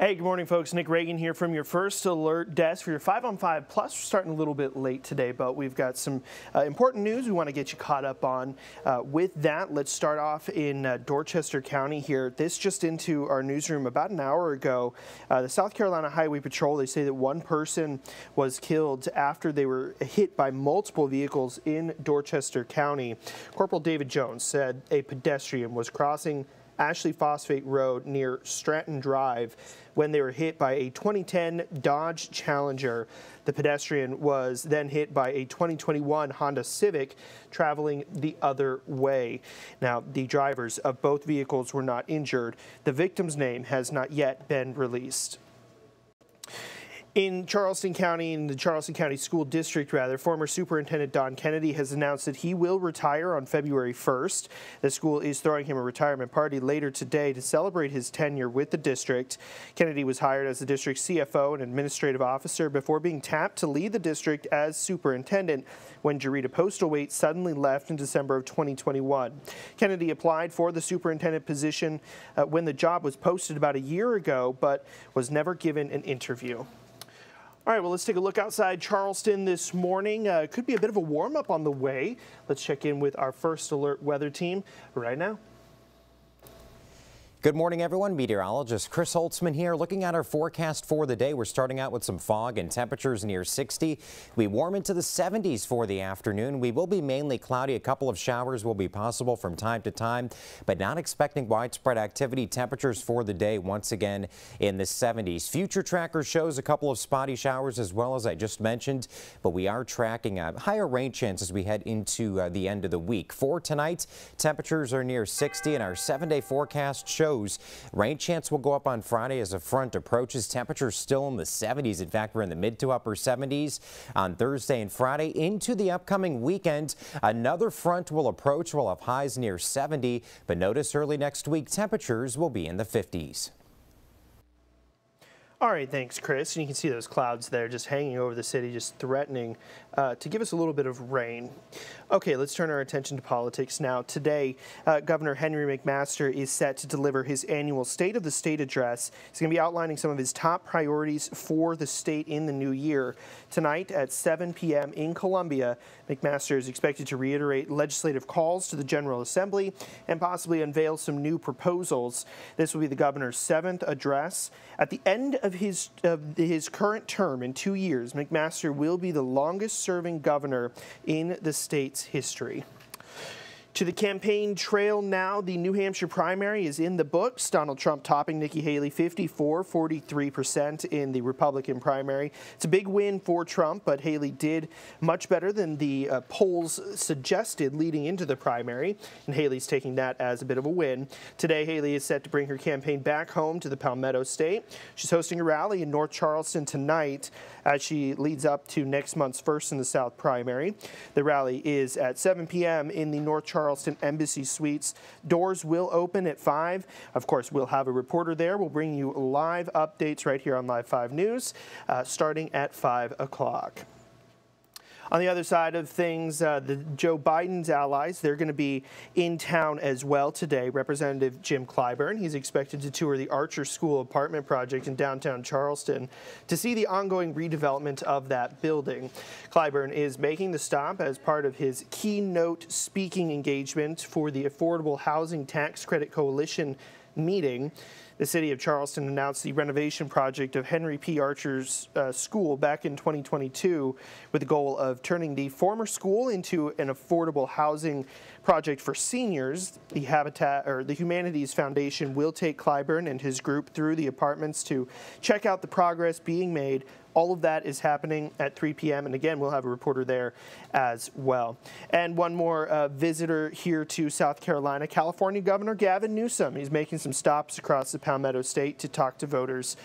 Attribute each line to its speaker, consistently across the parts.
Speaker 1: Hey, good morning, folks. Nick Reagan here from your First Alert desk for your 5-on-5 Plus. We're starting a little bit late today, but we've got some important news we want to get you caught up on. With that, let's start off in Dorchester County here. This just into our newsroom about an hour ago. The South Carolina Highway Patrol, they say that one person was killed after they were hit by multiple vehicles in Dorchester County. Corporal David Jones said a pedestrian was crossing Ashley Phosphate Road near Stratton Drive when they were hit by a 2010 Dodge Challenger. The pedestrian was then hit by a 2021 Honda Civic traveling the other way. Now, the drivers of both vehicles were not injured. The victim's name has not yet been released. In Charleston County, in the Charleston County School District, former Superintendent Don Kennedy has announced that he will retire on February 1st. The school is throwing him a retirement party later today to celebrate his tenure with the district. Kennedy was hired as the district's CFO and administrative officer before being tapped to lead the district as superintendent when Jarita Postlewaite suddenly left in December of 2021. Kennedy applied for the superintendent position when the job was posted about a year ago, but was never given an interview. All right, well, let's take a look outside Charleston this morning. Could be a bit of a warm-up on the way. Let's check in with our First Alert weather team right now.
Speaker 2: Good morning, everyone. Meteorologist Chris Holtzman here. Looking at our forecast for the day, we're starting out with some fog and temperatures near 60. We warm into the 70s for the afternoon. We will be mainly cloudy. A couple of showers will be possible from time to time, but not expecting widespread activity. Temperatures for the day once again in the 70s. Future tracker shows a couple of spotty showers as well, as I just mentioned, but we are tracking a higher rain chance as we head into the end of the week. For tonight, temperatures are near 60, and our 7-day forecast shows rain chance will go up on Friday as a front approaches. Temperatures still in the 70s. In fact, we're in the mid to upper 70s on Thursday and Friday. Into the upcoming weekend, another front will approach. We'll have highs near 70, but notice early next week temperatures will be in the 50s.
Speaker 1: All right, thanks, Chris. And you can see those clouds there just hanging over the city, just threatening to give us a little bit of rain. Okay, let's turn our attention to politics now. Today, Governor Henry McMaster is set to deliver his annual State of the State address. He's going to be outlining some of his top priorities for the state in the new year. Tonight at 7 p.m. in Columbia, McMaster is expected to reiterate legislative calls to the General Assembly and possibly unveil some new proposals. This will be the governor's 7th address. At the end of his current term in 2 years, McMaster will be the longest-serving governor in the state's history. To the campaign trail now. The New Hampshire primary is in the books. Donald Trump topping Nikki Haley 43% in the Republican primary. It's a big win for Trump, but Haley did much better than the polls suggested leading into the primary, and Haley's taking that as a bit of a win. Today, Haley is set to bring her campaign back home to the Palmetto State. She's hosting a rally in North Charleston tonight as she leads up to next month's First in the South primary. The rally is at 7 p.m. in the North Charleston Embassy Suites. Doors will open at 5. Of course, we'll have a reporter there. We'll bring you live updates right here on Live 5 News starting at 5 o'clock. On the other side of things, the Joe Biden's allies, they're going to be in town as well today. Representative Jim Clyburn, he's expected to tour the Archer School apartment project in downtown Charleston to see the ongoing redevelopment of that building. Clyburn is making the stop as part of his keynote speaking engagement for the Affordable Housing Tax Credit Coalition meeting. The city of Charleston announced the renovation project of Henry P. Archer's school back in 2022 with the goal of turning the former school into an affordable housing project for seniors. The Humanities Foundation will take Clyburn and his group through the apartments to check out the progress being made. All of that is happening at 3 p.m. And again, we'll have a reporter there as well. And one more visitor here to South Carolina, California Governor Gavin Newsom. He's making some stops across the Palmetto State to talk to voters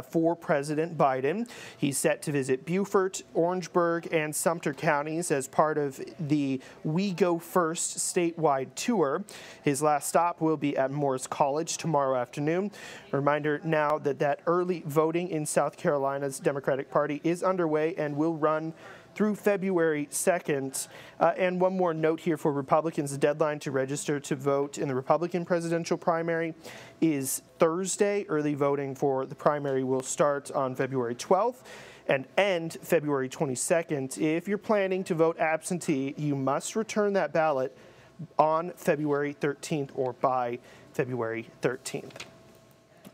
Speaker 1: for President Biden. He's set to visit Beaufort, Orangeburg, and Sumter counties as part of the We Go First statewide tour. His last stop will be at Morris College tomorrow afternoon. A reminder now that early voting in South Carolina's Democratic Party is underway and will run through February 2nd. And one more note here for Republicans, the deadline to register to vote in the Republican presidential primary is Thursday. Early voting for the primary will start on February 12th and end February 22nd. If you're planning to vote absentee, you must return that ballot on February 13th or by February 13th.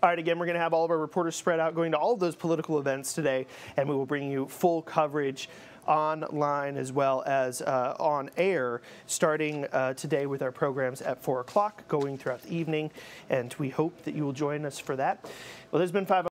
Speaker 1: All right, again, we're going to have all of our reporters spread out going to all of those political events today, and we will bring you full coverage online as well as on air starting today with our programs at 4 o'clock going throughout the evening, and we hope that you will join us for that. Well, there's been 5